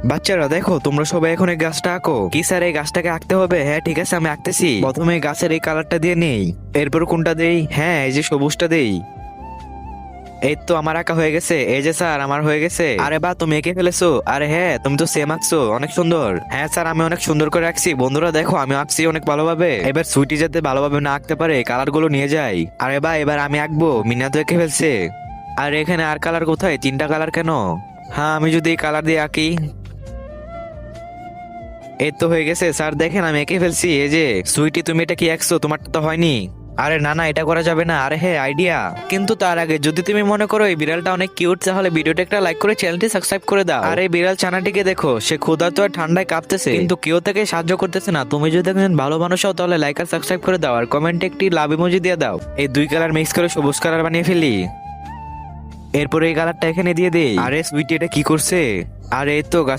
বাচ্চারা দেখো, তোমরা সবাই এখন এই গাছটা আঁকো। কি স্যার, এই গাছটাকে আঁকতে হবে? হ্যাঁ ঠিক আছে, আমি আঁকতেছি। প্রথমে গাছের এই কালারটা দিয়ে নেই, এরপর কোনটা দেই? হ্যাঁ, এই যে সবুজটা দেই। এই তো আমার আঁকা হয়ে গেছে। এই যে স্যার, আমার হয়ে গেছে। আরে বাহ, তুমি এঁকে ফেলেছো। আরে হ্যাঁ, তুমি তো সেম আঁকছো, অনেক সুন্দর। হ্যাঁ স্যার, আমি অনেক সুন্দর করে আঁকছি। বন্ধুরা দেখো, আমি আঁকছি অনেক ভালোভাবে। এবার সুইটি যাতে ভালোভাবে না আঁকতে পারে, কালার গুলো নিয়ে যাই। আরে বাহ, এবার আমি আঁকবো। মিনা তো এঁকে ফেলছে। আর এখানে আর কালার কোথায়? তিনটা কালার কেন? হ্যাঁ, আমি যদি এই কালার দিয়ে আঁকি। এই তো হয়ে গেছে স্যার, দেখেন আমি এঁকে ফেলছি। এই যে সুইটি, তুমি এটা কি আঁকছো? তোমারটা তো হয়নি। আরে না না, এটা করা যাবে না। আরে হ্যাঁ, আইডিয়া। কিন্তু তার আগে যদি তুমি মনে করো এই বিড়ালটা অনেক কিউট, তাহলে ভিডিওটা একটা লাইক করে চ্যানেলটি সাবস্ক্রাইব করে দাও। আর এই বিড়াল ছানাটিকে দেখো, সে ক্ষুধার্ত আর ঠান্ডায় কাঁপতেছে, কিন্তু কেউ তাকে সাহায্য করতেছে না। তুমি যদি একজন ভালো মানুষ হও, তাহলে লাইক আর সাবস্ক্রাইব করে দাও, আর কমেন্টে একটি লাভ ইমোজি দিয়ে দাও। এই দুই কালার মিক্স করে সবুজ কালার বানিয়ে ফেলি। এরপরে এই কালারটা এখানে দিয়ে দেই। আরে সুইটি, এটা কি করছে? আরে এই তো